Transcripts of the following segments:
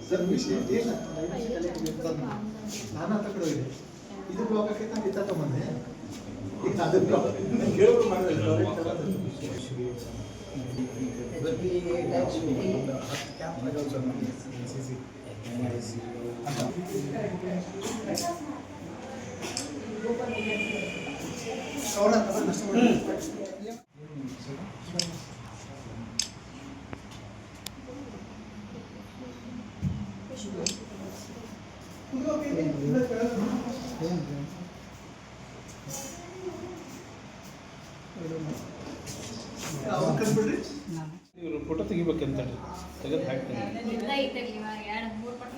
Sir ವಿಷಯ ಏನು ನಾನು ಹತ್ತ ಕಡೆ ಹೋಗಿದೆ ಇದು ಬ್ಲಾಕ್ ಆಕೈತೆ ಅಂತ ಇತ್ತ ತಗೊಂಡೆ ಈಗ ಅದು ಬ್ಲಾಕ್ ಕೇಳೋರು ಮಾಡಿದ್ರೆ ಫೋಟೋ ತೆಗಿಬೇಕಂತ ತೆಗೆದು ಹಾಕ್ತೀನಿ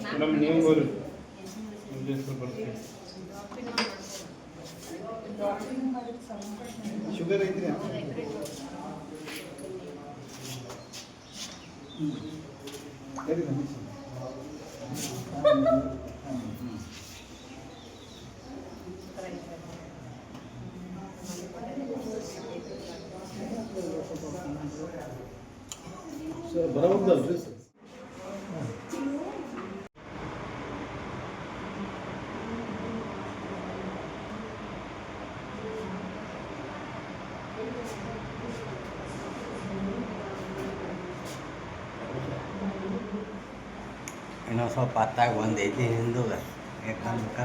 ಮೇಡಮ್ ನೀವು ಬರ್ರಿ ಶುಗರ್ ಐತ್ರಿ ಸರ್ ಬರೋದಲ್ರಿ ಸರ್ ಇನ್ನೊಂದು ಸ್ವಲ್ಪ ಹತ್ತಾಗಿ ಬಂದೈತಿ ಹಿಂದುಗ ಯಾಕಂದ್ರೆ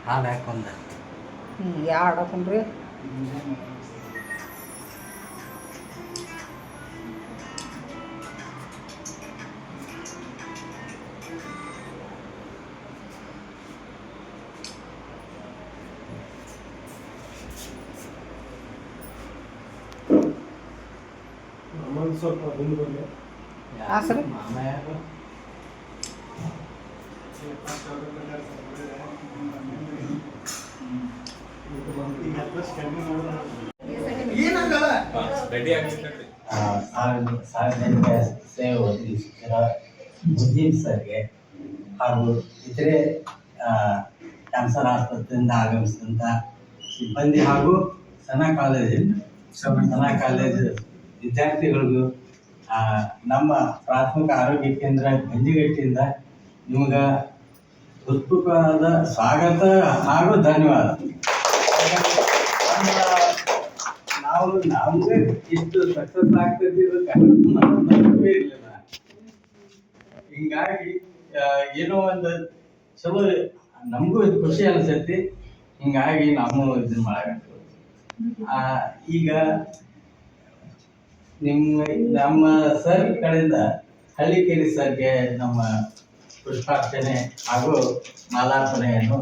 ಹಾಲು ಹಾಕೊಂಡ ಯಾರು ಹಾಕೊಂಡ್ರಿ ಸ್ವಲ್ಪ ಮುಂದೆ ಬರಲಿ ಆಸರೆ ಮಾಮ ಯಾರು ಸಾರ್ವಜನಿಕ ಸೇವೆ ಒದಗಿಸುತ್ತಿರುವ ಮುಜೀಬ್ ಸರ್ಗೆ ಹಾಗೂ ಇತರೆ ಕ್ಯಾನ್ಸರ್ ಆಸ್ಪತ್ರೆಯಿಂದ ಆಗಮಿಸಿದಂಥ ಸಿಬ್ಬಂದಿ ಹಾಗೂ ಸನ ಕಾಲೇಜು ವಿದ್ಯಾರ್ಥಿಗಳಿಗೂ ನಮ್ಮ ಪ್ರಾಥಮಿಕ ಆರೋಗ್ಯ ಕೇಂದ್ರ ಗಂಜಿಗಟ್ಟಿಯಿಂದ ನಿಮ್ಗೆ ಹೃತ್ಪೂರ್ವಕವಾದ ಸ್ವಾಗತ ಹಾಗೂ ಧನ್ಯವಾದ. ನಾವು ನಮಗೆ ಇಷ್ಟು ಸಕ್ಸಸ್ ಆಗ್ತಿದ್ದು ನಂಬಿಕೆ ಇರಲಿಲ್ಲ. ಹಿಂಗಾಗಿ ಏನೋ ಒಂದು ಚಲೋ ನಮಗೂ ಖುಷಿ ಅನಿಸೈತಿ. ಹಿಂಗಾಗಿ ನಾವು ಇದನ್ನ ಮಾಡಬೇಕು. ಈಗ ನಮ್ಮ ಸರ್ ಕಡೆಯಿಂದ ಹಳ್ಳಿಕೇರಿ ಸರ್ಗೆ ನಮ್ಮ ಪುಷ್ಪಾರ್ಚನೆ ಹಾಗೂ ಮಾಲಾರ್ಪಣೆಯನ್ನು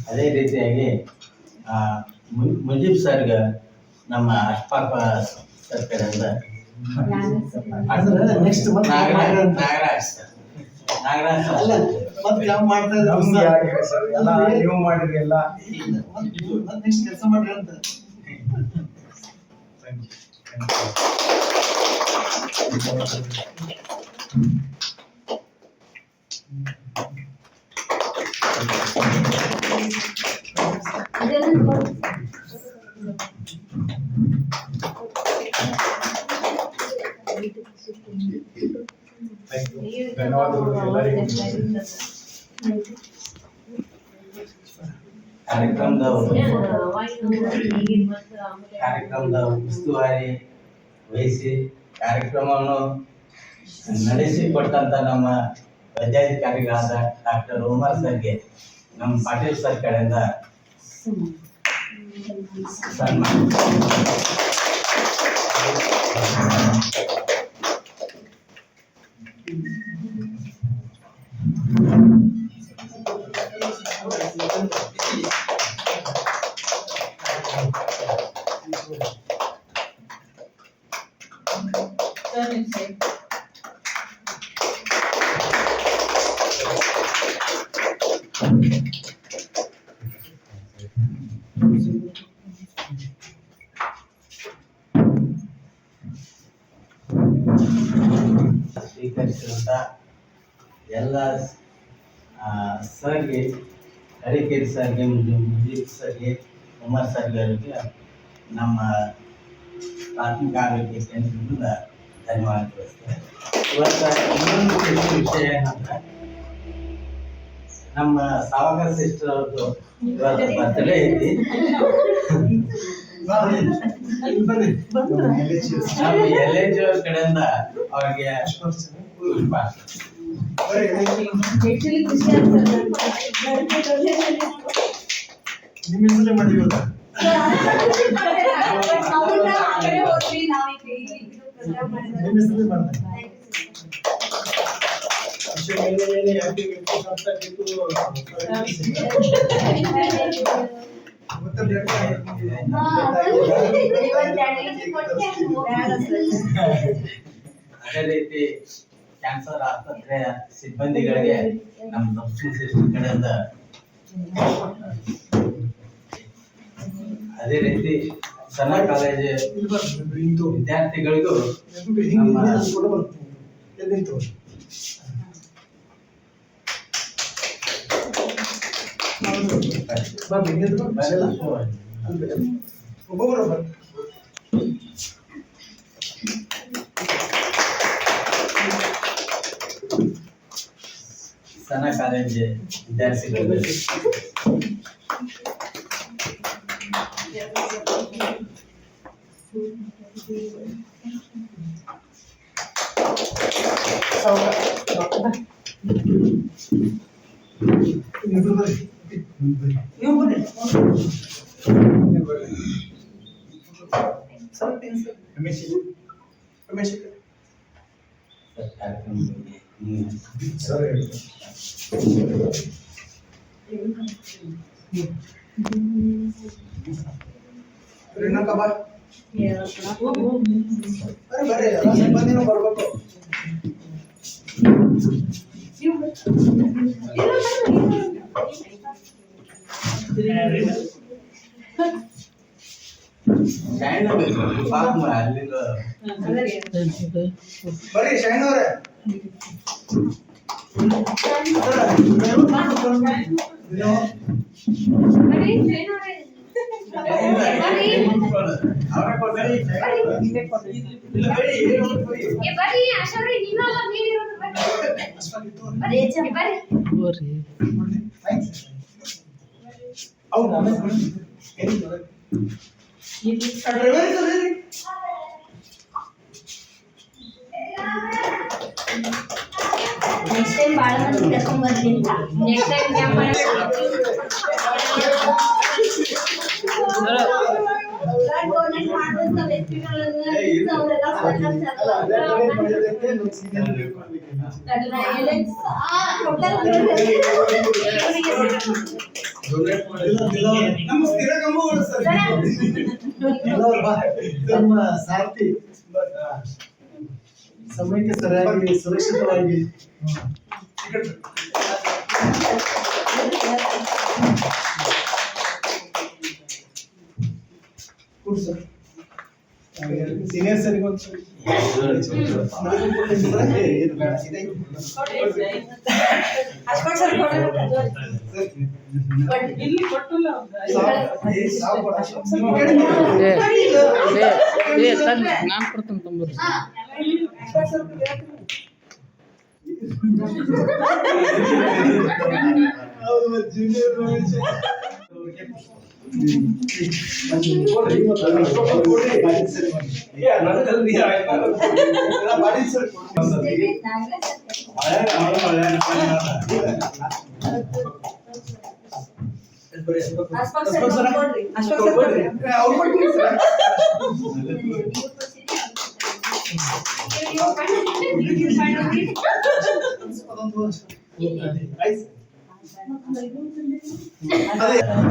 ಅದೇ ರೀತಿಯಾಗಿ ಮುಜೀಬ್ ಸರ್ಗೆ ನಮ್ಮ ಅಶ್ಫಾಕ್ ಸರ್ ಕಡೆಯಿಂದ ನೆಕ್ಸ್ಟ್ ನಾಗರಾಜ್ ಅಲ್ಲ ಮತ್ತೆ ಯಾವ ಮಾಡ್ತಾ ಇದ್ದಾರೆ ನೀವು ಮಾಡಿದ್ರಿ ಎಲ್ಲ ಮತ್ತೆ ನೆಕ್ಸ್ಟ್ ಕೆಲಸ ಮಾಡ್ರಿ ಅಂತ ಧನ್ಯವಾದಗಳು ಎಲ್ಲರಿಗೂ. ಕಾರ್ಯಕ್ರಮದ ಉಸ್ತುವಾರಿ ವಹಿಸಿ ಕಾರ್ಯಕ್ರಮವನ್ನು ನಡೆಸಿಕೊಟ್ಟಂತ ನಮ್ಮ ವೈದ್ಯಾಧಿಕಾರಿಗಳಾದ ಡಾಕ್ಟರ್ ಉಮರ್ ಸರ್ಗೆ ನಮ್ಮ ಪಾಟೀಲ್ ಸರ್ ಕಡೆಯಿಂದ ಸನ್ಮಾನ. ಸ್ವೀಕರಿಸಿದಂಥ ಎಲ್ಲ ಸರ್ಗೆ, ಹರಿಕೇರಿ ಸರ್ಗೆ, ಮುಜೀಬ್ ಸರ್ಗೆ, ಉಮರ್ ಸರ್ಗೆ ಅವರಿಗೆ ನಮ್ಮ ಪ್ರಾಥಮಿಕ ಆರೋಗ್ಯ ಕೇಂದ್ರದಿಂದ ಧನ್ಯವಾದ ತಿಳಿಸ್ತೇನೆ. ಇವತ್ತು ಇನ್ನೊಂದು ವಿಷಯ ಏನಂದ್ರೆ ನಮ್ಮ ಸಾವಕಾರ ಸಿಸ್ಟರ್ ಅವ್ರದ್ದು ಇವತ್ತು ಬರ್ತಡೇ ಐತಿ. ನಮ್ಮ LAG ಅವ್ರ ಕಡೆಯಿಂದ ಅವ್ರಿಗೆ ನಿಮ್ಮ ಹೆಸರೇ ಮಾಡಿರೋದ? ನಿಮ್ಮ ಹೆಸರೇ ಮಾಡ್ತಾರೆ. ಅದೇ ರೀತಿ ಕ್ಯಾನ್ಸರ್ ಆಸ್ಪತ್ರೆಯ ಸಿಬ್ಬಂದಿಗಳಿಗೆ ನಮ್ಮ ದಕ್ಷಿಣ ಸಿಸ್ಟರ್ ಕಡೆಯಿಂದ, ಅದೇ ರೀತಿ ಸಣ್ಣ ಕಾಲೇಜು ವಿದ್ಯಾರ್ಥಿಗಳಿಗೂ ನಮ್ಮ ಸಣ್ಣ ಕಾಲೇಜು ವಿದ್ಯಾರ್ಥಿಗಳಿಗೂ ಬರ್ಬೇಕು. ಬರ್ರಿ ಶೈನ್ ಅವ್ರೆ. ನೆಕ್ಸ್ಟ್ ಟೈಮ್ ಭಾಳ ಮಂದಿ ಕರ್ಕೊಂಡ್ ಬರ್ತೀನಿ. ನೆಕ್ಸ್ಟ್ ಟೈಮ್ ನಮ್ಮ ಸಾರ್ಥಿ ಸಮಯಕ್ಕೆ ಸರಿಯಾಗಿ ಸುರಕ್ಷಿತವಾಗಿ ಸೀನಿಯರ್ ಸರಿಗೆ ಒಂದು ನಾನು ಕೊಡ್ತೀನಿ. ಹೌದು, ಮತ್ತೆ ಜೂನಿಯರ್ ರಮೇಶ್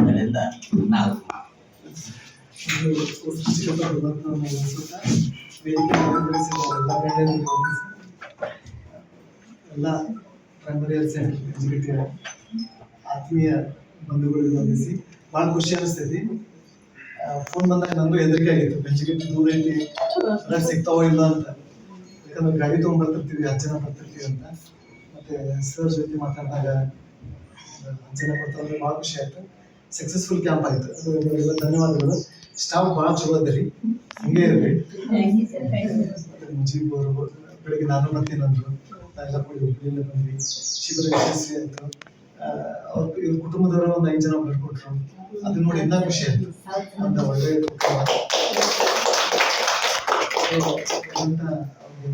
ಕಡೆಯಿಂದ ನಾವು ಎಲ್ಲ ಪ್ರೈಮರಿ ಎಕ್ಸಿಕ್ಯೂಟಿವ್ ಆತ್ಮೀಯ ಬಂಧುಗಳಿಗೆ ವಂದಿಸಿ ಭಾಳ ಖುಷಿ ಅನಿಸ್ತೈತಿ. ಫೋನ್ ಬಂದಾಗ ನನಗೂ ಹೆದರಿಕೆ ಆಗಿತ್ತು, ಎಕ್ಸಿಕ್ಯೂಟಿವ್ ದೂರ ಐತಿ, ಫ್ರೆಂಡ್ಸ್ ಸಿಗ್ತಾವೋ ಇಲ್ಲ ಅಂತ. ಯಾಕಂದ್ರೆ ಗಾಡಿ ತೊಗೊಂಡ್ಬರ್ತಿರ್ತೀವಿ, 10 ಜನ ಬರ್ತಿರ್ತೀವಿ ಅಂತ. ಮತ್ತೆ ಸರ್ ಜೊತೆ ಮಾತಾಡಿದಾಗ 10 ಜನ ಬರ್ತಾರೆ, ಭಾಳ ಖುಷಿ ಆಯ್ತು. ಸಕ್ಸಸ್ಫುಲ್ ಕ್ಯಾಂಪ್ ಆಯ್ತು, ಎಲ್ಲ ಧನ್ಯವಾದಗಳು. ಸ್ಟಾಫ್ ಭಾಳ ಚಲೋ ಅದ ರೀ, ಹಂಗೆ ಇರಲಿ. ಮುಜೀಬ್ ಅವರು ಬೆಳಿಗ್ಗೆ ನಾನು ಬರ್ತೀನಿ ಅಂದರು, ನಾವೆಲ್ಲ ಕೂಡಿ ಹುಬ್ಳಿಯಿಂದ ಬಂದ್ವಿ. ಶಿಬಿರ ಯಶಸ್ವಿ ಆಯಿತು. ಇವ್ರ ಕುಟುಂಬದವರು ಒಂದು 5 ಜನ ಬರ್ಕೊಟ್ರು, ಅದು ನೋಡಿ ಇನ್ನೂ ಖುಷಿ ಆಯ್ತು. ಅಂತ ಒಳ್ಳೆ ಕುಟುಂಬ ಅಂತ ಅವ್ರಿಗೆ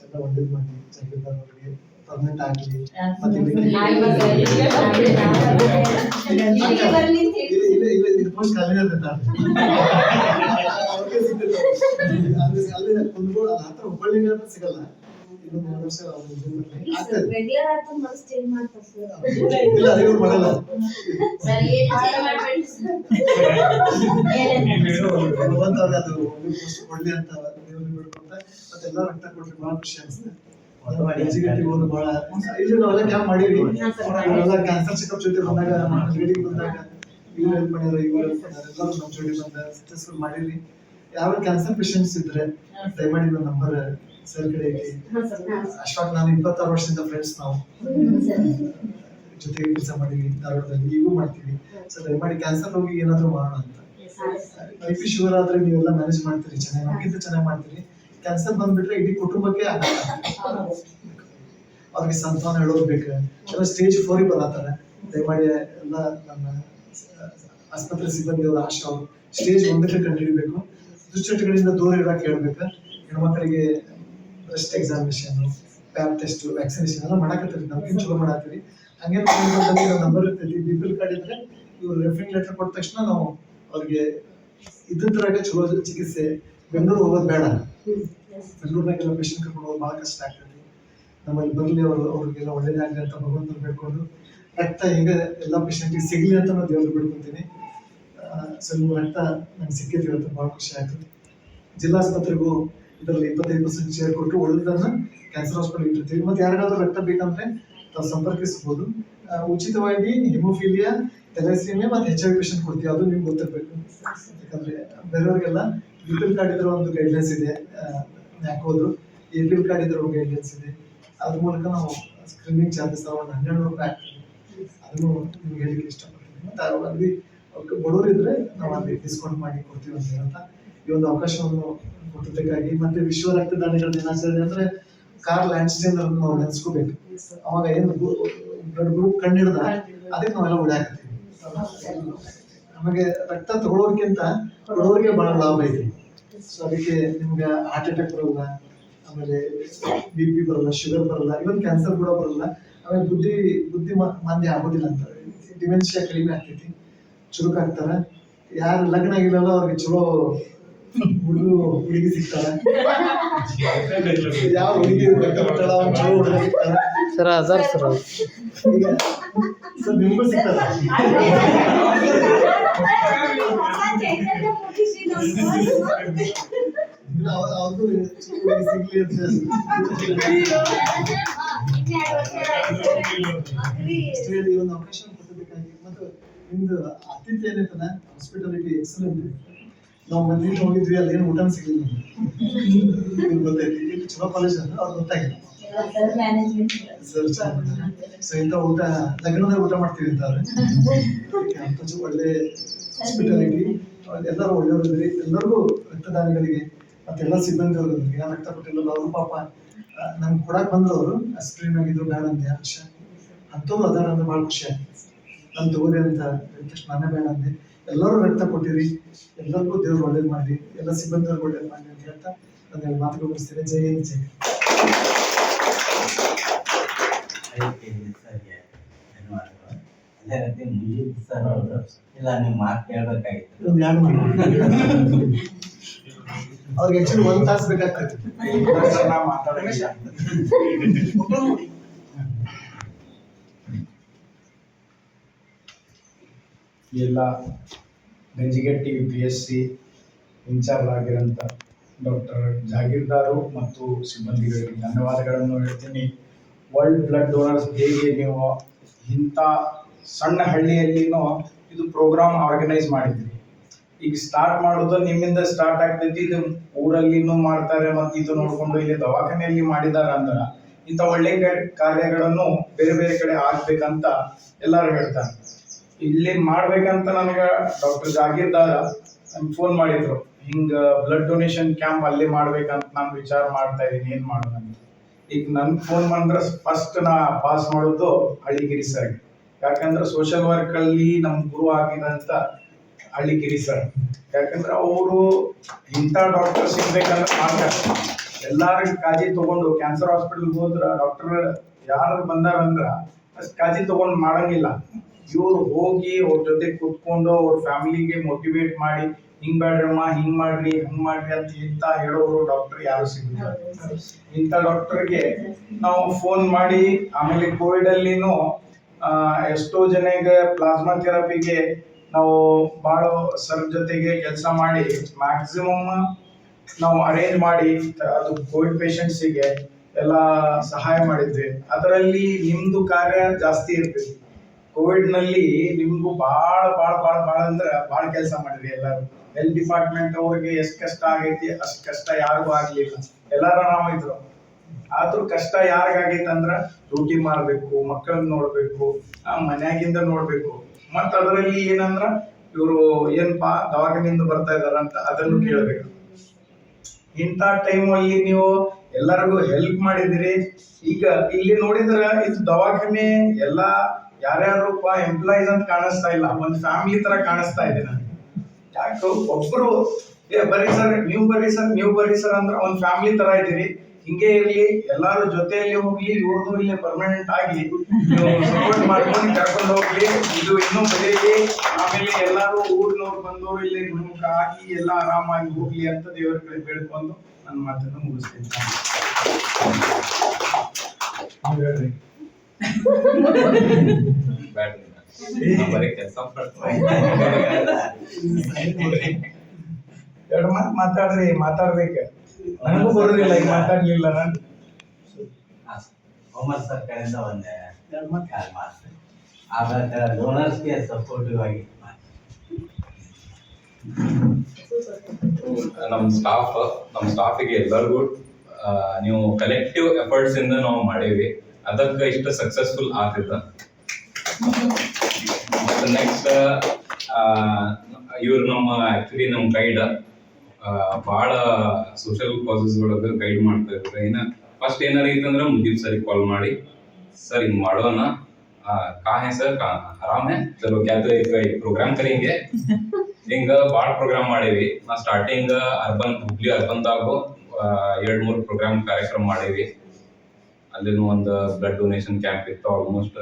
ಎಲ್ಲ ಒಳ್ಳೇದು ಮಾಡಿ ಜಗೀರ್ದಾರ್ ಅವ್ರಿಗೆ ಪರ್ಮನೆಂಟ್ ಆಗಲಿ. ಮತ್ತೆ ಇದು ಪೋಸ್ಟ್ ಖಾಲಿ ಅಲ್ಲಿ ಕುಂದ್ಗಳು ಅದ್ರ ಹತ್ರ ಹುಬ್ಬಳ್ಳಿಗೆ ಸಿಗಲ್ಲ. ಇನ್ನೊಂದು 2 ವರ್ಷ ಮಾಡಲ್ಲ. ಭಗವಂತ ಅದು ಪೋಸ್ಟ್ ಕೊಡ್ಲಿ ಅಂತ ದೇವ್ರಿಗೆ ಬಿಡ್ಕೊಂತ ಮತ್ತೆಲ್ಲ ರಕ್ತ ಕೊಟ್ರಿ, ಭಾಳ ಖುಷಿ ಅನಿಸ್ತದೆ. ಎಕ್ಸಿಕ್ಯೂಟಿವ್ ಅವರು ಭಾಳ ಇಲ್ಲಿ ನಾವೆಲ್ಲ ಕ್ಯಾಂಪ್ ಮಾಡೀವಿ. ಅವರೆಲ್ಲ ಕ್ಯಾನ್ಸರ್ ಚೆಕಪ್ ಜೊತೆ ಬಂದಾಗ, ಲೇಡಿಗೆ ಬಂದಾಗ ಇವ್ರು ಹೆಲ್ಪ್ ಮಾಡ್ಯಾರ, ಇವ್ರು ಹೆಲ್ಪ್ ಮಾಡ್ಯಾರ, ಎಲ್ಲರೂ ನಮ್ಮ ಜೊತೆ ಬಂದ ಸಕ್ಸಸ್ಫುಲ್ ಮಾಡಿರಿ. ಯಾವ ಕ್ಯಾನ್ಸರ್ ಪೇಷಂಟ್ಸ್ ಇದ್ರೆ ದಯಮಾಡಿ ನನ್ನ ನಂಬರ್ ಸರ್ ಕಡೆ ಐತಿ. ಅಶ್ವಾಕ್ ನಾನು 26 ವರ್ಷದಿಂದ ಫ್ರೆಂಡ್ಸ್, ನಾವು ಜೊತೆಗೆ ಕೆಲಸ ಮಾಡಿವಿ ಧಾರವಾಡದಲ್ಲಿ, ಈಗೂ ಮಾಡ್ತೀವಿ. ಸೊ ದಯಮಾಡಿ ಕ್ಯಾನ್ಸರ್ ರೋಗಿಗೆ ಏನಾದರೂ ಮಾಡೋಣ ಅಂತ. BP ಶುಗರ್ ಆದ್ರೆ ನೀವೆಲ್ಲ ಮ್ಯಾನೇಜ್ ಮಾಡ್ತೀರಿ ಚೆನ್ನಾಗಿ, ನಮ್ಗಿಂತ ಚೆನ್ನಾಗಿ ಮಾಡ್ತೀರಿ. ಕ್ಯಾನ್ಸರ್ ಬಂದ್ಬಿಟ್ರೆ ಇಡೀ ಕುಟುಂಬಕ್ಕೆ ಅವ್ರಿಗೆ ಸಂತಾನ ಹೇಳೋದು ಬೇಕು. ಎಲ್ಲ ಸ್ಟೇಜ್ 4 ಬರತ್ತಾರೆ. ದಯಮಾಡಿ ಎಲ್ಲ ನನ್ನ ಆಸ್ಪತ್ರೆ ಸಿಬ್ಬಂದಿ ಅವರ ಆಶಾ ಅವರು ಸ್ಟೇಜ್ 1ಕ್ಕೆ ಕಂಡುಹಿಡಿಬೇಕು. ದುಶ್ಚಟಗಳಿಂದ ದೂರ ಇಡಕ್ಕೆ ಹೇಳ್ಬೇಕು. ಹೆಣ್ಮಕ್ಳಿಗೆ ಬ್ರೆಸ್ಟ್ ಎಕ್ಸಾಮಿನೇಷನ್, ಪ್ಯಾಪ್ ಟೆಸ್ಟ್, ವ್ಯಾಕ್ಸಿನೇಷನ್ ಎಲ್ಲ ಮಾಡಕತ್ತೀರಿ, ನಮ್ಗಿಂತ ಚಲೋ ಮಾಡತ್ತೀರಿ. ಹಂಗೆ ನಂಬರ್ ಇರ್ತೈತಿ. BPL ಕಾರ್ಡ್ ಇದ್ರೆ ಇವ್ರು ರೆಫರಿಂಗ್ ಲೆಟರ್ ಕೊಟ್ಟ ತಕ್ಷಣ ನಾವು ಅವ್ರಿಗೆ ಇದ್ರಾಗ ಚಲೋ ಚಿಕಿತ್ಸೆ. ಬೆಂಗಳೂರು ಹೋಗೋದು ಬೇಡ, ಬೆಂಗಳೂರಿನಾಗೆಲ್ಲ ಪೇಷಂಟ್ ಕರ್ಕೊಂಡು ಹೋಗೋದು ಭಾಳ ಕಷ್ಟ ಆಗ್ತದೆ. ನಮ್ಮಲ್ಲಿ ಬರಲಿ, ಅವ್ರಿಗೆಲ್ಲ ಒಳ್ಳೇದಾಗಲಿ ಅಂತ ಭಗವಂತನ ಬೇಡ್ಕೊಂಡು, ರಕ್ತ ಹಿಂಗೆ ಎಲ್ಲ ಪೇಷಂಟಿಗೆ ಸಿಗಲಿ ಅಂತ ನಾನು ದೇವ್ರಿಗೆ ಬೇಡ್ಕೊತೀನಿ. ಸೊ ನಿಮ್ಮ ರಕ್ತ ನಂಗೆ ಸಿಕ್ಕಿದ್ದು ಇವತ್ತು ಭಾಳ ಖುಷಿ ಆಯಿತು. ಜಿಲ್ಲಾಸ್ಪತ್ರೆಗೂ ಇದರಲ್ಲಿ 25% ಶೇರ್ ಕೊಟ್ಟು ಉಳಿದನ್ನು ಕ್ಯಾನ್ಸರ್ ಹಾಸ್ಪಿಟಲ್ ಇಟ್ಟಿರ್ತೀವಿ. ಮತ್ತು ಯಾರಿಗಾದ್ರೂ ರಕ್ತ ಬೇಕಂದ್ರೆ ತಾವು ಸಂಪರ್ಕಿಸಬಹುದು. ಉಚಿತವಾಗಿ ಹಿಮೋಫಿಲಿಯಾ, ಥೆಲೈಸೀಮಿಯಾ ಮತ್ತು HIV ಪೇಷಂಟ್ ಕೊಡ್ತೀವಿ, ಅದು ನಿಮ್ಗೆ ಗೊತ್ತಿರಬೇಕು. ಯಾಕಂದರೆ ಬೇರೆಯವ್ರಿಗೆಲ್ಲ BPL ಕಾರ್ಡ್ ಇದ್ರೆ ಒಂದು ಗೈಡ್ಲೈನ್ಸ್ ಇದೆ, ಯಾಕೋದು APL ಕಾರ್ಡ್ ಇದ್ರೆ ಒಂದು ಗೈಡ್ಲೈನ್ಸ್ ಇದೆ. ಅದ್ರ ಮೂಲಕ ನಾವು ಸ್ಕ್ರೀನಿಂಗ್ ಚಾರ್ಜಸ್ ಒಂದು 1200 ರೂಪಾಯಿ ಆಗ್ತದೆ. ಅದನ್ನು ನಿಮ್ಗೆ ಹೇಳಿಕ್ಕೆ ಇಷ್ಟಪಡ್ತೀನಿ. ಮತ್ತು ಅಲ್ಲಿ ಬಡವರು ಇದ್ರೆ ನಾವು ಅಲ್ಲಿ ಡಿಸ್ಕೌಂಟ್ ಮಾಡಿ ಕೊಡ್ತೀವಿ ಅಂತ ಹೇಳ್ತಾ ಈ ಒಂದು ಅವಕಾಶವನ್ನು ಕೊಟ್ಟಿದ್ದಕ್ಕಾಗಿ. ಮತ್ತೆ ವಿಶ್ವ ರಕ್ತದಾನಿಗಳ ದಿನಾಚರಣೆ ಅಂದ್ರೆ ಕಾರ್ಲ್ ಲ್ಯಾಂಡ್ಸ್ಟೈನ್ ಅವ್ರನ್ನ ನಾವು ನೆನೆಸ್ಕೋಬೇಕು. ಅವಾಗ ಏನು ಬ್ಲಡ್ ಗ್ರೂಪ್ ಕಂಡಿಡ್ದ, ಅದಕ್ಕೆ ನಾವೆಲ್ಲ ಓಡಾಕತ್ತೀವಿ. ನಮಗೆ ರಕ್ತ ತಗೊಳ್ಳೋರ್ಕಿಂತ ಕೊಡೋರಿಗೆ ಬಹಳ ಲಾಭ ಐತಿ. ಸೊ ಅದಕ್ಕೆ ನಿಮ್ಗೆ ಹಾರ್ಟ್ ಅಟ್ಯಾಕ್ ಬರಲ್ಲ, ಆಮೇಲೆ BP ಬರಲ್ಲ, ಶುಗರ್ ಬರಲ್ಲ, ಇವನ್ ಕ್ಯಾನ್ಸರ್ ಕೂಡ ಬರಲ್ಲ. ಆಮೇಲೆ ಬುದ್ಧಿ ಮಾಂದ್ಯ ಆಗೋದಿಲ್ಲ ಅಂತ, ಡಿಮೆನ್ಷಿಯಾ ಕಡಿಮೆ ಆಗ್ತೈತಿ, ಚುರುಕಾಗ್ತಾರೆ. ಯಾರು ಲಗ್ನ ಆಗಿಲ್ಲಲ್ಲ ಅವ್ರಿಗೆ ಚಲೋ ಹುಡುಗಿ ಸಿಗ್ತಾರೆ. ಯಾವ ಹುಡುಗಿ ಚಲೋ ಹುಡುಗ ಸಿಗ್ತಾರೆ ಸರ್. ಅದಾರ ಸರ್ ಈಗ ಸರ್ ನಿಮ್ಗೂ ಸಿಗ್ತಾರೆ. ಅವ್ರಿಗೂ ಸಿಗ್ಲಿ ಅಂತ ಹೇಳಿ ಒಂದು ಅವಕಾಶ ಕೊಟ್ಟಿದ್ದಕ್ಕಾಗಿ. ಮತ್ತು ನಿಮ್ದು ಆತಿಥ್ಯ ಏನೈತಲ್ಲ, ಹಾಸ್ಪಿಟಾಲಿಟಿ ಎಕ್ಸಲೆಂಟ್. ನಾವು ಮಂದಿಗೆ ಹೋಗಿದ್ವಿ, ಅಲ್ಲಿ ಏನು ಊಟನ ಸಿಗಲಿಲ್ಲ, ಗೊತ್ತೈತಿ. ಇಲ್ಲಿ ಚಲೋ ಕಾಲೇಜ್ ಅಂದ್ರೆ ಅವ್ರು ಗೊತ್ತಾಗಿಲ್ಲ ಸರ್ ಚೆನ್ನಾಗಿ. ಸೊ ಇಂಥ ಊಟ ಲಗ್ನದಾಗ ಊಟ ಮಾಡ್ತೀವಿ ಅಂತಾರೆ. ಅಂತ ಒಳ್ಳೆ ಹಾಸ್ಪಿಟಾಲಿಟಿ, ಎಲ್ಲರೂ ಒಳ್ಳೆಯವರು ಇದ್ರಿ. ಎಲ್ಲರಿಗೂ ರಕ್ತದಾನಿಗಳಿಗೆ ಮತ್ತೆಲ್ಲ ಸಿಬ್ಬಂದಿಯವರು ಯಾರು ರಕ್ತ ಕೊಟ್ಟಿಲ್ಲ ಅವರು ಪಾಪ ನಮ್ಗೆ ಕೊಡಕ್ಕೆ ಬಂದ್ರು ಅವರು ಸ್ಕ್ರೀನ್ ಆಗಿದ್ರು ಬೇಡ ಅಂದೆ ವಿಷ ಅಂಥವ್ರು ಅದಾರ ಅಂದ್ರೆ ಭಾಳ ಖುಷಿ ಆಗ್ತದೆ. ನಾನು ತಗೋರಿ ಅಂತ ತಕ್ಷಣ ನಾನೇ ಬೇಡ ಅಂದೆ. ಎಲ್ಲರೂ ರಕ್ತ ಕೊಟ್ಟಿರಿ, ಎಲ್ಲರಿಗೂ ದೇವ್ರು ಒಳ್ಳೇದು ಮಾಡಿ, ಎಲ್ಲ ಸಿಬ್ಬಂದಿಯವ್ರು ಒಳ್ಳೇದು ಮಾಡಿ ಅಂತ ಹೇಳ್ತಾ ನಾನು ಮಾತುಗಳು ಮುಗಿಸ್ತೇನೆ. ಜೈ ಹಿಂದ್, ಜೈ ಸರ್ಗೆ ಧನ್ಯವಾದಗಳು. ಅದೇ ರೀತಿ ಮುಜೀಬ್ ಸರ್ ಅವರು ಇಲ್ಲ ನೀವು ಮಾತು ಕೇಳಬೇಕಾಗಿತ್ತು. ಒಂದು ಯಾರು ಮಾಡಿ ಅವ್ರಿಗೆ ಆಕ್ಚುಲಿ 1 ತಾಸು ಬೇಕಾಗ್ತೈತಿ. ಎಲ್ಲ ಗಂಜಿಗಟ್ಟಿ PSC ಇನ್ಚಾರ್ಜ್ ಆಗಿರೋಂಥ ಡಾಕ್ಟರ್ ಜಾಗೀರ್ದಾರು ಮತ್ತು ಸಿಬ್ಬಂದಿಗಳಿಗೆ ಧನ್ಯವಾದಗಳನ್ನು ಹೇಳ್ತೀನಿ. ವರ್ಲ್ಡ್ ಬ್ಲಡ್ ಡೋನರ್ಸ್ ಡೇಗೆ ನೀವು ಇಂಥ ಸಣ್ಣ ಹಳ್ಳಿಯಲ್ಲಿನೂ ಇದು ಪ್ರೋಗ್ರಾಮ್ ಆರ್ಗನೈಸ್ ಮಾಡಿದ್ರಿ. ಈಗ ಸ್ಟಾರ್ಟ್ ಮಾಡೋದು ನಿಮ್ಮಿಂದ ಸ್ಟಾರ್ಟ್ ಆಗ್ತೈತಿ, ಇದು ಊರಲ್ಲಿನೂ ಮಾಡ್ತಾರೆ ಮತ್ತು ಇದು ನೋಡಿಕೊಂಡು ಇಲ್ಲಿ ದವಾಖಾನೆಯಲ್ಲಿ ಮಾಡಿದ್ದಾರೆ ಅಂದ್ರೆ ಇಂಥ ಒಳ್ಳೆ ಕಾರ್ಯಗಳನ್ನು ಬೇರೆ ಬೇರೆ ಕಡೆ ಆಗ್ಬೇಕಂತ ಎಲ್ಲರೂ ಹೇಳ್ತಾರೆ. ಇಲ್ಲಿ ಮಾಡ್ಬೇಕಂತ ನನಗೆ ಡಾಕ್ಟರ್ ಜಾಗೀರ್ದಾರ ನಮ್ಗೆ ಫೋನ್ ಮಾಡಿದ್ರು, ಹಿಂಗೆ ಬ್ಲಡ್ ಡೊನೇಷನ್ ಕ್ಯಾಂಪ್ ಅಲ್ಲೇ ಮಾಡ್ಬೇಕಂತ ನಾನು ವಿಚಾರ ಮಾಡ್ತಾ ಇದ್ದೀನಿ, ಏನು ಮಾಡೋಣ ಅಂತ. ಈಗ ನನ್ಗೆ ಫೋನ್ ಮಾಡಿದ್ರೆ ಫಸ್ಟ್ ನಾ ಪಾಸ್ ಮಾಡೋದು ಹಳ್ಳಿಗಿರಿ ಸರ್. ಯಾಕಂದ್ರೆ ಸೋಷಿಯಲ್ ವರ್ಕಲ್ಲಿ ನಮ್ಮ ಗುರು ಆಗಿದಂತ ಹಳ್ಳಿಗಿರಿ ಸರ್. ಯಾಕಂದ್ರೆ ಅವರು ಇಂಥ ಡಾಕ್ಟರ್ ಸಿಗ್ಬೇಕಂದ್ರೆ ಮಾಡ್ತಾರೆ. ಎಲ್ಲಾರು ಕಾಳಜಿ ತಗೊಂಡು ಕ್ಯಾನ್ಸರ್ ಹಾಸ್ಪಿಟಲ್ಗೆ ಹೋದ್ರೆ ಡಾಕ್ಟರ್ ಯಾರು ಬಂದಾರಂದ್ರೆ ಅಷ್ಟು ಕಾಳಜಿ ತಗೊಂಡು ಮಾಡಂಗಿಲ್ಲ. ಇವ್ರು ಹೋಗಿ ಅವ್ರ ಜೊತೆ ಕೂತ್ಕೊಂಡು ಅವ್ರ ಫ್ಯಾಮಿಲಿಗೆ ಮೋಟಿವೇಟ್ ಮಾಡಿ ಹಿಂಗ್ ಬೇಡ್ರಮ್ಮ, ಹಿಂಗ್ ಮಾಡ್ರಿ, ಹಂಗ್ ಮಾಡ್ರಿ ಅಂತ ಇಂತ ಹೇಳೋರು ಡಾಕ್ಟರ್ ಯಾರು ಸಿಗುತ್ತಾರೆ. ಇಂಥ ಡಾಕ್ಟರ್ಗೆ ನಾವು ಫೋನ್ ಮಾಡಿ ಆಮೇಲೆ ಕೋವಿಡ್ ಅಲ್ಲಿನೂ ಎಷ್ಟೋ ಜನಗೆ ಪ್ಲಾಸ್ಮಾ ಥೆರಪಿಗೆ ನಾವು ಭಾಳ ಸರ್ ಜೊತೆಗೆ ಕೆಲಸ ಮಾಡಿ ಮ್ಯಾಕ್ಸಿಮಮ್ ನಾವು ಅರೇಂಜ್ ಮಾಡಿ ಅದು ಕೋವಿಡ್ ಪೇಷಂಟ್ಸಿಗೆ ಎಲ್ಲ ಸಹಾಯ ಮಾಡಿದ್ವಿ. ಅದರಲ್ಲಿ ನಿಮ್ದು ಕಾರ್ಯ ಜಾಸ್ತಿ ಇರ್ತೈತಿ. ಕೋವಿಡ್ ನಲ್ಲಿ ನಿಮ್ಗೂ ಭಾಳ ಅಂದ್ರೆ ಭಾಳ ಕೆಲಸ ಮಾಡಿದ್ರಿ ಎಲ್ಲರೂ. ಹೆಲ್ತ್ ಡಿಪಾರ್ಟ್ಮೆಂಟ್ ಅವ್ರಿಗೆ ಎಷ್ಟು ಕಷ್ಟ ಆಗೈತಿ ಅಷ್ಟು ಕಷ್ಟ ಯಾರಿಗೂ ಆಗ್ಲಿಲ್ಲ, ಎಲ್ಲಾರು ಆರಾಮಿದ್ರು. ಆದ್ರೂ ಕಷ್ಟ ಯಾರಿಗಾಗೈತೆ ಅಂದ್ರ ಡ್ಯೂಟಿ ಮಾಡ್ಬೇಕು, ಮಕ್ಕಳನ್ನ ನೋಡ್ಬೇಕು, ಮನ್ಯಾಗಿಂದ ನೋಡ್ಬೇಕು. ಮತ್ತ ಅದರಲ್ಲಿ ಏನಂದ್ರ ಇವರು ಏನ್ಪಾ ದವಾಖಾನೆಯಿಂದ ಬರ್ತಾ ಇದಾರಂತ ಅದನ್ನು ಕೇಳ್ಬೇಕು. ಇಂಥ ಟೈಮಲ್ಲಿ ನೀವು ಎಲ್ಲರಿಗೂ ಹೆಲ್ಪ್ ಮಾಡಿದಿರಿ. ಈಗ ಇಲ್ಲಿ ನೋಡಿದ್ರ ಇದು ದವಾಖಾನೆ ಎಲ್ಲಾ ಯಾರ್ಯಾರೂಪ ಎಂಪ್ಲಾಯೀಸ್ ಅಂತ ಕಾಣಿಸ್ತಾ ಇಲ್ಲ, ಒಂದು ಫ್ಯಾಮಿಲಿ ತರ ಕಾಣಿಸ್ತಾ ಇದೆ ನನಗೆ. ಯಾಕೆ ಒಬ್ರು ಬರ್ರಿ ಸರ್, ನೀವು ಬರ್ರಿ ಸರ್ ಅಂದ್ರೆ ಒಂದು ಫ್ಯಾಮಿಲಿ ತರ ಇದ್ದೀರಿ. ಹಿಂಗೆ ಇರ್ಲಿ, ಎಲ್ಲಾರು ಜೊತೆಯಲ್ಲಿ ಹೋಗ್ಲಿ, ಇವ್ರದ್ದು ಇಲ್ಲಿ ಪರ್ಮನೆಂಟ್ ಆಗಿ ಸಪೋರ್ಟ್ ಮಾಡ್ಕೊಂಡು ಕರ್ಕೊಂಡು ಹೋಗ್ಲಿ, ಇದು ಇನ್ನೂ ಬೆಳೀಲಿ. ಆಮೇಲೆ ಎಲ್ಲಾರು ಊರಿನವ್ರು ಬಂದವರು ಇಲ್ಲಿ ನೇಮಕ ಆಗಿ ಎಲ್ಲ ಆರಾಮಾಗಿ ಹೋಗ್ಲಿ ಅಂತ ದೇವರ ಕಡೆ ಬೇಡ್ಕೊಂಡು ನನ್ನ ಮಾತನ್ನು ಮುಗಿಸ್ತೀನಿ. ಹೇಳ್ರಿ ಎರಡು ಮಾತು ಮಾತಾಡ್ಬೇಕ. ನನಗೂ ಬರೋದಿಲ್ಲ, ಈಗ ಮಾತಾಡ್ಲಿಲ್ಲ ನಾನು. ಒಮರ್ ಸರ್ ಕಡೆಯಿಂದ ಒಂದೇ ಎರಡು ಮಾತು ಆಗ ಡೋನರ್ಸ್ಗೆ ಸಪೋರ್ಟಿವ್ ಆಗಿ ನಮ್ಮ ಸ್ಟಾಫಿಗೆ ಎಲ್ಲರಿಗೂ ನೀವು ಕಲೆಕ್ಟಿವ್ ಎಫರ್ಟ್ಸ್ ಇಂದ ನಾವು ಮಾಡೀವಿ, ಅದಕ್ಕೆ ಇಷ್ಟು ಸಕ್ಸಸ್ಫುಲ್ ಆಗ್ತಿದ್ದ. ಮತ್ತು ನೆಕ್ಸ್ಟ್ ಇವ್ರು ಆಕ್ಚುಲಿ ನಮ್ಮ ಗೈಡ್ ಭಾಳ ಸೋಷಿಯಲ್ ಕಾಸಸ್ ಒಳಗೆ ಗೈಡ್ ಮಾಡ್ತಾ ಇದ್ರು. ಫಸ್ಟ್ ಏನಾರ ಇತ್ತಂದ್ರೆ ಮುಜೀಬ್ ಸರಿಗೆ ಕಾಲ್ ಮಾಡಿ, ಸರ್ ಹಿಂಗ್ ಮಾಡೋಣ, ಕಾ ಹೇ ಸರ್, ಆರಾಮ್ ಹೇ, ಚಲೋ ಕ್ಯಾ ತೋ ಏಕ್ ಪ್ರೋಗ್ರಾಮ್ ಕರೆಂಗೆ. ಹಿಂಗ ಭಾಳ ಪ್ರೋಗ್ರಾಮ್ ಮಾಡೀವಿ. ನಾ ಸ್ಟಾರ್ಟಿಂಗ್ ಹುಬ್ಳಿ ಅರ್ಬನ್ದಾಗು 2-3 ಪ್ರೋಗ್ರಾಮ್ ಕಾರ್ಯಕ್ರಮ ಮಾಡೀವಿ. ಅಲ್ಲಿನೂ ಒಂದು ಬ್ಲಡ್ ಡೊನೇಷನ್ ಕ್ಯಾಂಪ್ ಇತ್ತು. ಆಲ್ಮೋಸ್ಟ್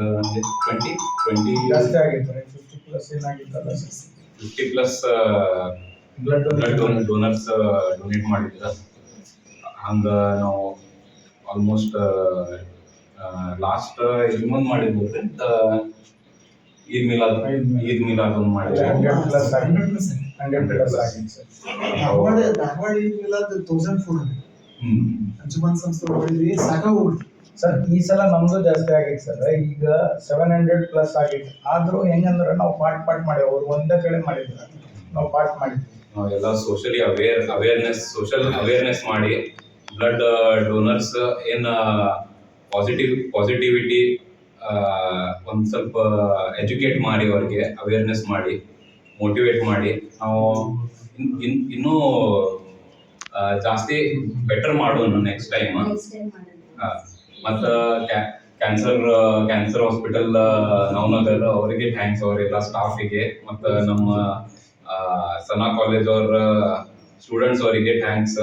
20 ಜಾಸ್ತಿ ಆಗಿತ್ತು, 50+ ಏನಾಗಿತ್ತಲ್ಲ, 50+ ಬ್ಲಡ್ ಡೋನರ್ಸ್ ಡೊನೇಟ್ ಮಾಡಿದ್ರು. ಹಂಗ ನಾವು ಆಲ್ಮೋಸ್ಟ್ ಲಾಸ್ಟ್ ಇನ್ನೊಂದು ಮಾಡಿದ್ವಿ, ಈದ್ ಮಿಲಾದ್ ಒಂದು ಮಾಡಿದ್ವಿ. 100+ ಆಗಿತ್ತು ಸರ್. ಧಾರವಾಡ ಈದ್ ಮಿಲಾದ್ 1400 ಅಂಜುಮನ್ ಸಂಸ್ಥೆ ಮಾಡಿದ್ವಿ, ಸಾಕಾಗೋಗ್ಬಿಡ್ತು ಸರ್. ಈ ಸಲ ನಮ್ದು ಜಾಸ್ತಿ ಆಗೈತೆ ಸರ್, ಈಗ 700+ ಆಗೈತೆ. ಆದ್ರೂ ಹೆಂಗಂದ್ರೆ ನಾವು ಪಾರ್ಟ್ ಮಾಡಿ ಅವ್ರು ಒಂದೇ ಕಡೆ ಮಾಡಿದ್ರು, ನಾವು ಪಾರ್ಟ್ ಮಾಡಿದ್ವಿ. ನಾವೆಲ್ಲ ಸೋಷಿಯಲ್ ಅವೇರ್ನೆಸ್ ಮಾಡಿ ಬ್ಲಡ್ ಡೋನರ್ಸ್ ಏನು ಪಾಸಿಟಿವಿಟಿ ಒಂದು ಸ್ವಲ್ಪ ಎಜುಕೇಟ್ ಮಾಡಿ ಅವ್ರಿಗೆ ಅವೇರ್ನೆಸ್ ಮಾಡಿ ಮೋಟಿವೇಟ್ ಮಾಡಿ ನಾವು ಇನ್ನೂ ಜಾಸ್ತಿ ಬೆಟರ್ ಮಾಡೋಣ ನೆಕ್ಸ್ಟ್ ಟೈಮ್. ನೆಕ್ಸ್ಟ್ ಟೈಮ್ ಮಾಡೋಣ. ಮತ್ತ ಕ್ಯಾನ್ಸರ್ ಹಾಸ್ಪಿಟಲ್ ನವನಗರ್ ಅವರಿಗೆ ಥ್ಯಾಂಕ್ಸ್, ಅವರೆಲ್ಲ ಸ್ಟಾಫಿಗೆ, ಮತ್ತು ನಮ್ಮ ಸನಾ ಕಾಲೇಜ್ ಅವರ ಸ್ಟೂಡೆಂಟ್ಸ್ ಅವರಿಗೆ ಥ್ಯಾಂಕ್ಸ್.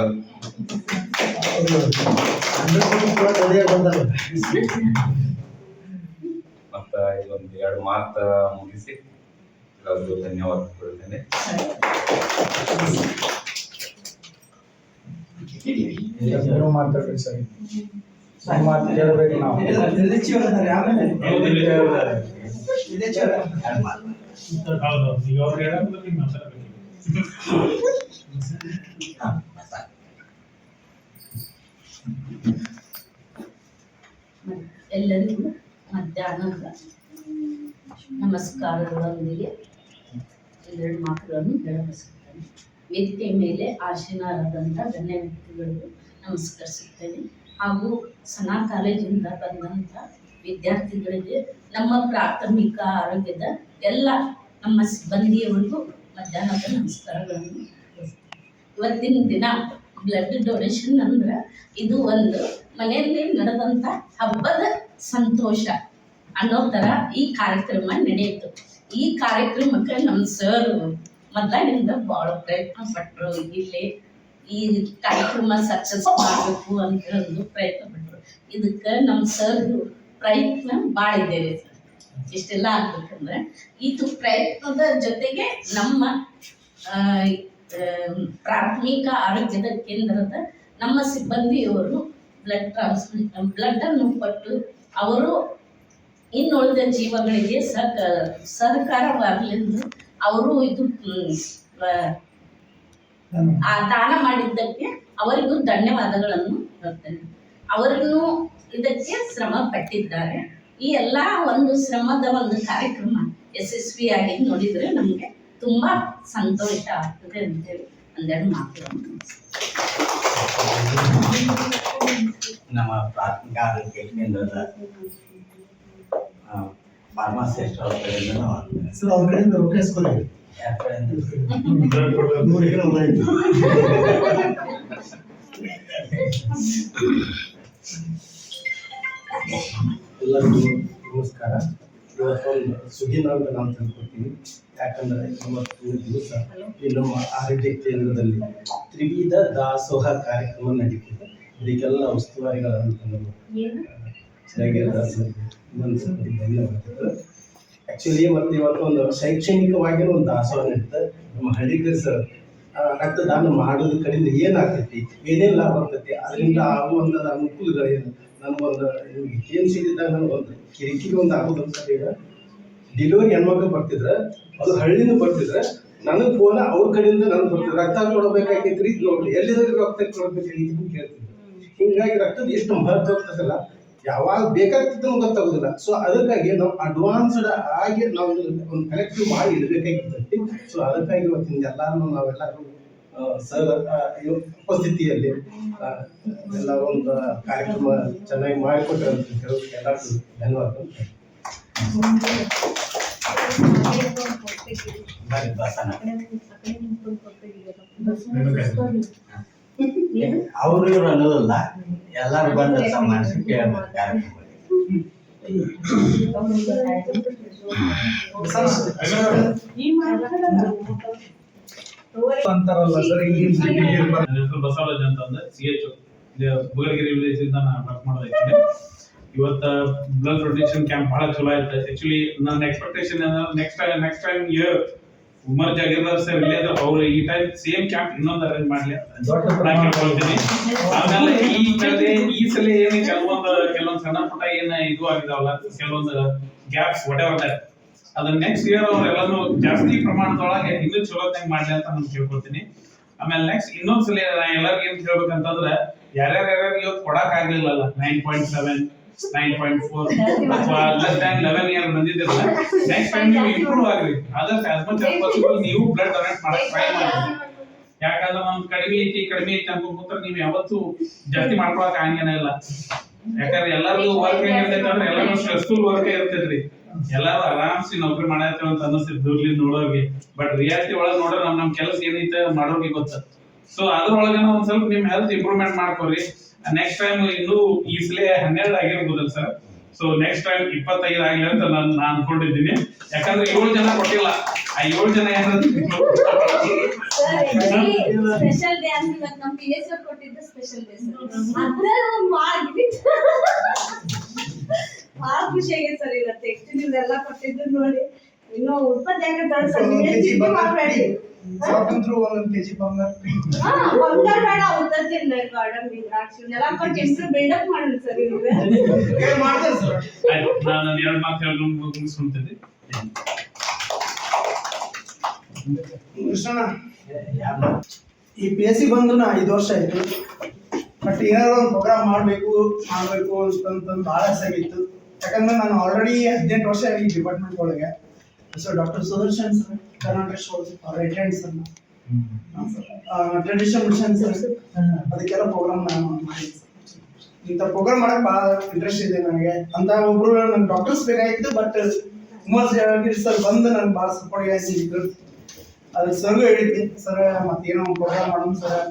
ಮತ್ತ ಇದೊಂದು 2 ಮಾತು ಮುಗಿಸಿ ಎಲ್ಲರಿಗೂ ಧನ್ಯವಾದ ಕೊಡ್ತೇನೆ. ನೀವು ಮಾತಾಡ್ರಿ ಸರ್, ಮಾತು ಕೇಳಬೇಕು ನಾವು. ಹೌದು, ಈಗ ಅವ್ರು ಹೇಳೋದು ನೀವು ಮಾತಾಡಬೇಕು. ಎಲ್ಲರಿಗೂ ಮಧ್ಯಾಹ್ನದ ನಮಸ್ಕಾರಗಳೊಂದಿಗೆ 2 ಮಾತುಗಳನ್ನು ಹೇಳಬಯಸುತ್ತೇನೆ. ವೇದಿಕೆ ಮೇಲೆ ಆಸೀನರಾದಂಥ ಗಣ್ಯ ವ್ಯಕ್ತಿಗಳಿಗೂ ನಮಸ್ಕರಿಸುತ್ತೇನೆ. ಹಾಗೂ ಸನಾ ಕಾಲೇಜಿಂದ ಬಂದಂಥ ವಿದ್ಯಾರ್ಥಿಗಳಿಗೆ, ನಮ್ಮ ಪ್ರಾಥಮಿಕ ಆರೋಗ್ಯದ ಎಲ್ಲ ನಮ್ಮ ಸಿಬ್ಬಂದಿಯವರಿಗೂ ಮಧ್ಯಾಹ್ನದ ನಮಸ್ಕಾರಗಳನ್ನು. ಇವತ್ತಿನ ದಿನ ಬ್ಲಡ್ ಡೊನೇಷನ್ ಅಂದ್ರೆ ಇದು ಒಂದು ಮನೆಯಲ್ಲಿ ನಡೆದಂಥ ಹಬ್ಬದ ಸಂತೋಷ ಅನ್ನೋ ಥರ ಈ ಕಾರ್ಯಕ್ರಮ ನಡೆಯಿತು. ಈ ಕಾರ್ಯಕ್ರಮಕ್ಕೆ ನಮ್ಮ ಸರ್ ಮೊದಲಿನಿಂದ ಭಾಳ ಪ್ರಯತ್ನ ಪಟ್ಟರು. ಇಲ್ಲಿ ಈ ಕಾರ್ಯಕ್ರಮ ಸಕ್ಸಸ್ ಮಾಡಬೇಕು ಅಂತ ಹೇಳೋದು ಪ್ರಯತ್ನ ಪಟ್ಟರು. ಇದಕ್ಕೆ ನಮ್ಮ ಸರ್ ಪ್ರಯತ್ನ ಭಾಳ ಇದೆ ರೀ ಸರ್. ಇಷ್ಟೆಲ್ಲ ಆಗ್ಬೇಕಂದ್ರೆ ಇದು ಪ್ರಯತ್ನದ ಜೊತೆಗೆ ನಮ್ಮ ಪ್ರಾಥಮಿಕ ಆರೋಗ್ಯದ ಕೇಂದ್ರದ ನಮ್ಮ ಸಿಬ್ಬಂದಿಯವರು ಬ್ಲಡ್ಡನ್ನು ಕೊಟ್ಟು ಅವರು ಇನ್ನುಳಿದ ಜೀವಗಳಿಗೆ ಸಹಕಾರವಾಗಲೆಂದು ಅವರು ಇದು ದಾನ ಮಾಡಿದ್ದಕ್ಕೆ ಅವರಿಗೂ ಧನ್ಯವಾದಗಳನ್ನು ಹೇಳ್ತೇನೆ. ಅವರಿಗೂ ಇದಕ್ಕೆ ಶ್ರಮ ಪಟ್ಟಿದ್ದಾರೆ. ಈ ಎಲ್ಲ ಒಂದು ಶ್ರಮದ ಒಂದು ಕಾರ್ಯಕ್ರಮ ಯಶಸ್ವಿಯಾಗಿ ನೋಡಿದರೆ ನಮಗೆ ತುಂಬ ಸಂತೋಷ ಆಗ್ತದೆ ಅಂತೇಳಿ 2 ಮಾತುಗಳನ್ನು. ನಮ್ಮ ಪ್ರಾಥಮಿಕ ಆರೋಗ್ಯ ಕೇಂದ್ರದ ಫಾರ್ಮಾಸಿಸ್ಟ್ ಅವ್ರ ಕಡೆಯಿಂದ ನಾವು ಸರ್ ಅವ್ರ ಕಡೆಯಿಂದ ರೊಕ್ಕ ಇಸ್ಕೊಳ್ಳಿ. ಯಾರ ಕಡೆಯಿಂದ 100 ಎಕರೆ ಹೊಲ ಇತ್ತು. ಎಲ್ಲರಿಗೂ ನಮಸ್ಕಾರ. ಇವತ್ತೊಂದು ಸುದಿನ ಅಂತ ನಾವು ತಿಳ್ಕೊತೀವಿ. ಯಾಕಂದರೆ ಇವತ್ತು ದಿವಸ ಈ ನಮ್ಮ ಆರೋಗ್ಯ ಕೇಂದ್ರದಲ್ಲಿ ತ್ರಿವಿಧ ದಾಸೋಹ ಕಾರ್ಯಕ್ರಮ ನಡೀತಿದೆ. ಇದಕ್ಕೆಲ್ಲ ಉಸ್ತುವಾರಿಗಳಂತ ನಮ್ಮ ಧನ್ಯವಾದಗಳು. ಆ್ಯಕ್ಚುಲಿ ಮತ್ತು ಇವತ್ತು ಒಂದು ಶೈಕ್ಷಣಿಕವಾಗಿರೋ ಒಂದು ದಾಸೋಹ ನಡೀತದೆ. ನಮ್ಮ ಹಳ್ಳಿಕರ್ ಸರ್ ರಕ್ತದಾನ ಮಾಡೋದ್ರ ಕಡೆಯಿಂದ ಏನಾಗ್ತೈತಿ, ಏನೇನು ಲಾಭ ಆಗ್ತೈತಿ, ಅದರಿಂದ ಆಗುವಂಥ ಅನುಕೂಲಗಳೇನು, ನನಗೊಂದು ಏನು ಸಿಗಿದ್ದಾಗ ನನಗೊಂದು ಕಿರಿಕಿರಿ ಒಂದು ಆಗೋದು ಅನ್ಸತ್ತೆ. ಈಗ ಡೆಲಿವರಿ ಹೆಣ್ಮಕ್ಳು ಬರ್ತಿದ್ರೆ ಅದು ಹಳ್ಳಿನೂ ಬರ್ತಿದ್ರೆ ನನಗೆ ಫೋನ್ ಅವ್ರ ಕಡೆಯಿಂದ ನನಗೆ ಬರ್ತಿದ್ರು, ರಕ್ತ ಕೊಡಬೇಕಾಗಿದ್ರಿ ನೋಡ್ರಿ ಎಲ್ಲಿದ್ರೆ ರಕ್ತ ಕೊಡಬೇಕಾಗಿದ್ದು ಕೇಳ್ತಿದ್ರು. ಹೀಗಾಗಿ ರಕ್ತದ ಎಷ್ಟು ಮಹತ್ವ ಆಗ್ತದಲ್ಲ, ಯಾವಾಗ ಬೇಕಾಗ್ತದೆ ಗೊತ್ತಾಗೋದಿಲ್ಲ. ಸೊ ಅದಕ್ಕಾಗಿ ನಾವು ಅಡ್ವಾನ್ಸ್ಡ್ ಆಗಿ ನಾವು ಒಂದು ಕಲೆಕ್ಟಿವ್ ಮಾಡಿ ಇಡಬೇಕಾಗಿರ್ತೈತಿ. ಸೊ ಅದಕ್ಕಾಗಿ ಇವತ್ತಿನ ಎಲ್ಲರೂ ನಾವೆಲ್ಲರೂ ಸರ್ ಉಪಸ್ಥಿತಿಯಲ್ಲಿ ಎಲ್ಲ ಒಂದು ಕಾರ್ಯಕ್ರಮ ಚೆನ್ನಾಗಿ ಮಾಡಿಕೊಟ್ರೆ ಅಂತ ಹೇಳೋದಕ್ಕೆ ಎಲ್ಲರಿಗೂ ಧನ್ಯವಾದಗಳು. ಅವರು ಇವರು ಅನ್ನೋದಿಲ್ಲ, ಎಲ್ಲರೂ ಬಂದ ಮನಸ್ಸಿಗೆ ಕೇಳಬೇಕು ಕಾರ್ಯಕ್ರಮ. ಅಂತಾರಲ್ಲ ಸರ್, ನನ್ನ ಹೆಸರು ಬಸವರಾಜ್ ಅಂತಂದ್ರೆ CHO ಬುಗಲಗಿರಿ ವಿಲೇಜ್ ಇಂದ ನಾನು ವರ್ಕ್ ಮಾಡ್ತಾ. ಇವತ್ತು ಬ್ಲಡ್ ಡೊನೇಷನ್ ಕ್ಯಾಂಪ್ ಬಹಳ ಚಲೋ ಆಯ್ತು. ಆಕ್ಚುಲಿ ನನ್ನ expectation next time year Umar jagirdar sir village ಅವರು ಈ ಟೈಮ್ ಸೇಮ್ ಕ್ಯಾಂಪ್ ಇನ್ನೊಂದು ಅರೇಂಜ್ ಮಾಡ್ಲಿ ಕೇಳ್ಕೊಳ್ತೀನಿ. ಆಮೇಲೆ ಈ ಸಲ ಏನು ಕೆಲವೊಂದು ಸಣ್ಣ ಪುಟ್ಟ ಏನು ಇದು ಆಗಿದಾವಲ್ಲ, ಕೆಲವೊಂದು ಗ್ಯಾಪ್ಸ್ ವಾಟ್ ಎವರ್ ದಟ್, ಅದನ್ನ ನೆಕ್ಸ್ಟ್ ಇಯರ್ ಅವ್ರೆಲ್ಲಾನು ಜಾಸ್ತಿ ಪ್ರಮಾಣದೊಳಗೆ ಇನ್ನೂ ಚಲೋತ್ತಾಗಿ ಮಾಡ್ಲಿ ಅಂತ ನಾನು ಕೇಳ್ಕೊಳ್ತೀನಿ. ಆಮೇಲೆ ನೆಕ್ಸ್ಟ್ ಇನ್ನೊಂದ್ಸಲ ಎಲ್ಲರಿಗೂ ಏನ್ ಕೇಳ್ಬೇಕಂತಂದ್ರೆ, ಯಾರ್ಯಾರು ಇವತ್ತು ಕೊಡಕ್ ಆಗ್ಲಿಲ್ಲ 9.7 9.4 ಅಥವಾ ಲೆಸ್ ದ್ಯಾನ್ 11 ಇಯರ್ ಬಂದಿದ್ದಿರಲ್ಲ, ನೆಕ್ಸ್ಟ್ ಟೈಮ್ ನೀವು ಇಂಪ್ರೂವ್ ಆಗ್ರಿ. ಆದಷ್ಟು ಆಸ್ ಮಚ್ ಆಸ್ ಪಾಸಿಬಲ್ ನೀವು ಬ್ಲಡ್ ಡೊನೇಟ್ ಮಾಡಕ್ ಟ್ರೈ ಮಾಡಿ. ಯಾಕಂದ್ರೆ ನಮ್ದು ಕಡಿಮೆ ಐತಿ ಅನ್ಕೊಂಡ್ರೆ ನೀವು ಯಾವತ್ತೂ ಜಾಸ್ತಿ ಮಾಡ್ಕೊಳಕ್ ಆಗಂಗೇನ ಇಲ್ಲ. ಯಾಕಂದ್ರೆ ಎಲ್ಲರೂ ವರ್ಕ್ ಏನಿರ್ತೈತೆ ಅಂದ್ರೆ ಎಲ್ಲರೂ ಸ್ಟ್ರೆಸ್ಫುಲ್ ವರ್ಕ್ ಇರ್ತೈತ್ರಿ. ಎಲ್ಲರೂ ಆರಾಮ್ಸಿ ನೌಕರಿ ಮಾಡತ್ತೇವೆ ಅಂತ ಅನ್ನಿಸ್ತೈತಿ ದೂರ್ಲಿ ನೋಡೋರಿಗೆ. ಬಟ್ ರಿಯಾಲಿಟಿ ಒಳಗೆ ನೋಡ್ರೆ ನಮ್ ಕೆಲಸ ಏನೈತೆ ಮಾಡೋರಿಗೆ ಗೊತ್ತ. ಸೊ ಅದ್ರೊಳಗೆ ಒಂದ್ ಸ್ವಲ್ಪ ನಿಮ್ ಹೆಲ್ತ್ ಇಂಪ್ರೂವ್ಮೆಂಟ್ ಮಾಡ್ಕೊರಿ. ನೆಕ್ಸ್ಟ್ ಟೈಮ್ ಇನ್ನೂ ಈ ಸಲ 12 ಆಗಿರ್ಬೋದಲ್ಲ ಸರ್. ಸೊ ನೆಕ್ಸ್ಟ್ ಟೈಮ್ 25 ಆಗಲಿ ಅಂತ ನಾನು ಅನ್ಕೊಂಡಿದ್ದೀನಿ. ಯಾಕಂದ್ರೆ 7 ಜನ ಕೊಟ್ಟಿಲ್ಲ, ಆ 7 ಜನ ಸ್ಪೆಷಲ್ ಡೇ ಅಂದ್ರೆ ಇವತ್ತು ನಮ್ಮ PS ಅವ್ರು ಕೊಟ್ಟಿದ್ದು ಸ್ಪೆಷಲ್ ಡೇ ಸರ್. ಅದ್ರ ಭಾಳ ಖುಷಿ ಆಗೈತೆ ಸರ್ ಇವತ್ತು. ಆಕ್ಚುಲಿ ಇವೆಲ್ಲ ಕೊಟ್ಟಿದ್ದು ನೋಡಿ ಇನ್ನು ಉತ್ಪತ್ತಿ ಮಾಡಬೇಡಿ. ಒಂದೊಂದು ಕೆಜಿ ಬಂಗಾರ ಬಂಗಾರ ಬೇಡ, ಉತ್ತತ್ತಿಲ್ಲ ಗಾರ್ಡನ್ ದ್ರಾಕ್ಷಿ ಎಲ್ಲ ಕೊಟ್ಟು ಎಷ್ಟು ಬಿಲ್ಡಪ್ ಮಾಡಿದ್ರು ಸರ್ ಇವ್ರು. ಮಾಡ್ತಾರೆ ಸರ್. ನಾನು 2 ಮಾತು ಹೇಳಿ ಮುಗಿಸ್ಕೊಂತೀನಿ. ಕೃಷ್ಣ, ಈ PSC ಬಂದು 5 ವರ್ಷ ಆಯ್ತು. ಬಟ್ ಏನಾದ್ರು ಒಂದು ಪ್ರೋಗ್ರಾಮ್ ಮಾಡಬೇಕು ಅಂತಂದು ಭಾಳ ಆಸೆ ಆಗಿತ್ತು. ಯಾಕಂದ್ರೆ ನಾನು ಆಲ್ರೆಡಿ 18 ವರ್ಷ ಈ ಡಿಪಾರ್ಟ್ಮೆಂಟ್ ಒಳಗೆ. So doctor Sudarshan sir, Karnataka shows ಅವ್ರ attend sir, traditional mission sir, ಅದಕ್ಕೆಲ್ಲ ಪ್ರೋಗ್ರಾಮ್ ನಾನು ಮಾಡಿದ್ದೆ ಸರ್. ಇಂಥ ಪ್ರೋಗ್ರಾಮ್ ಮಾಡಕ್ಕೆ ಭಾಳ ಇಂಟ್ರೆಸ್ಟ್ ಇದೆ ನನಗೆ. ಅಂತ ಒಬ್ರು ನನ್ನ ಡಾಕ್ಟರ್ಸ್ ಬೇಕಾಗಿತ್ತು. ಬಟ್ ಉಮರ್ ಜಾಗೀರ್ ಸರ್ ಬಂದು ನನಗೆ ಭಾಳ ಸಪೋರ್ಟ್ ಆಗಿದ್ರು. ಅದು ಸರ್ಗೂ ಹೇಳಿದ್ದೆ, ಸರ್ ಮತ್ತೇನೋ ಪ್ರೋಗ್ರಾಮ್ ಮಾಡೋಣ ಸರ್,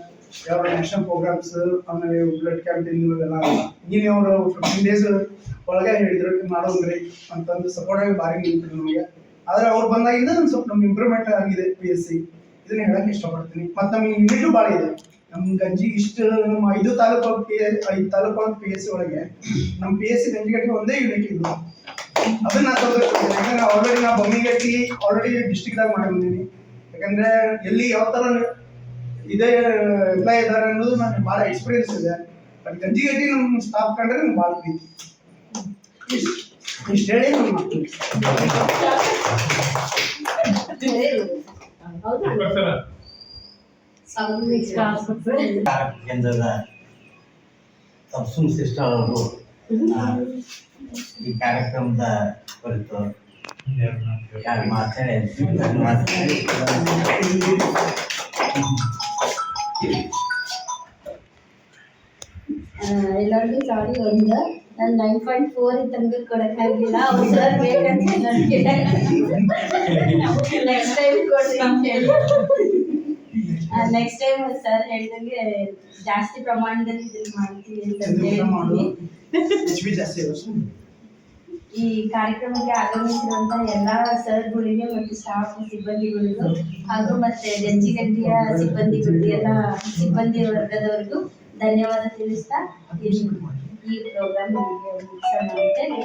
ಯಾವ ನ್ಯಾಷನಲ್ ಪ್ರೋಗ್ರಾಮ್ಸ್, ಆಮೇಲೆ ಬ್ಲಡ್ ಕ್ಯಾಂಪೇನ್ ಇವೆಲ್ಲ ನೀನು ಅವರು 15 days ಒಳಗೆ ಹೇಳಿದ್ರು ಮಾಡೋದ್ರಿ ಅಂತಂದು ಸಪೋರ್ಟ್ ಆಗಿ ಭಾರಿ ನಿಂತಿದ್ರು ನಮಗೆ. ಆದರೆ ಅವ್ರು ಬಂದಾಗಿಂದ ನಾನು ಸ್ವಲ್ಪ ನಮ್ಗೆ ಇಂಪ್ರೂವ್ಮೆಂಟ್ ಆಗಿದೆ PSC, ಇದನ್ನ ಹೇಳಕ್ಕೆ ಇಷ್ಟಪಡ್ತೀನಿ. ಮತ್ತು ನಮಗೆ ಯೂನಿಟು ಭಾಳ ಇದೆ. ನಮ್ಮ ಗಂಜಿಗೆ ಇಷ್ಟು ನಮ್ಮ 5 ತಾಲೂಕು PSC ಒಳಗೆ ನಮ್ಮ PSC ಗಂಜಿಗಟ್ಟಿಗೆ ಒಂದೇ ಯೂನಿಟ್ ಇದು. ಅದನ್ನ ನಾನು ತಗೋಬೇಕು. ಯಾಕಂದ್ರೆ ಆಲ್ರೆಡಿ ನಾವು ಬೊಮ್ಮಿಗಟ್ಟಿ ಆಲ್ರೆಡಿ ಡಿಸ್ಟಿಕ್ದಾಗ ಮಾಡಿ ಬಂದೀನಿ. ಯಾಕಂದ್ರೆ ಎಲ್ಲಿ ಯಾವ ಥರ ಇದೇ ಎಂಪ್ಲಾಯ್ ಇದ್ದಾರೆ ಅನ್ನೋದು ನನಗೆ ಭಾಳ ಎಕ್ಸ್ಪೀರಿಯನ್ಸ್ ಇದೆ. ಬಟ್ ಗಂಜಿಗಟ್ಟಿ ನಮ್ಮ ಸ್ಟಾಫ್ ಕಂಡ್ರೆ ನಂಗೆ ಭಾಳ ಪ್ರೀತಿ. ಇಷ್ಟು ಹೇಳಿ ನಾನು ಮಾಡ್ತೀನಿ. ಕೇಂದ್ರದ ಸಬ್ಸುಮ್ ಸಿಸ್ಟರ್ ಅವರು ಈ ಕಾರ್ಯಕ್ರಮದ ಕುರಿತು 2 ಮಾತಾಡಿ ಎಲ್ಲರಿಗೂ ಸಾರಿ. ಒಂದು ನಾನು 9.4 ತನಕ ಕೊಡಕ್ಕಾಗಿಲ್ಲ. ಅವ್ರು ಸರ್ ಬೇಕಂತ ನನಗೆ ನೆಕ್ಸ್ಟ್ ಟೈಮ್ ಕೊಡ್ರಿ ಅಂತ ಹೇಳಿ. ನೆಕ್ಸ್ಟ್ ಟೈಮ್ ಸರ್ ಹೇಳ್ದಂಗೆ ಜಾಸ್ತಿ ಪ್ರಮಾಣದಲ್ಲಿ ಇದನ್ನ ಮಾಡ್ತೀವಿ ಅಂತ ಹೇಳ್ತೀನಿ. ಈ ಕಾರ್ಯಕ್ರಮಕ್ಕೆ ಆಗಮಿಸಿರುವಂತಹ ಎಲ್ಲ ಸರ್ಗಳಿಗೆ ಮತ್ತು ಸ್ಟಾಫ್ ಸಿಬ್ಬಂದಿಗಳಿಗೂ ಹಾಗೂ ಮತ್ತೆ ಗಂಜಿಗಟ್ಟಿಯ ಸಿಬ್ಬಂದಿಗಳಿಗೂ ಎಲ್ಲ ಸಿಬ್ಬಂದಿ ವರ್ಗದವರಿಗೂ ಧನ್ಯವಾದ ತಿಳಿಸ್ತಾ ಈ ಪ್ರೋಗ್ರಾಮ್ ಮುಗಿಸೋಣ ಅಂತೇಳಿ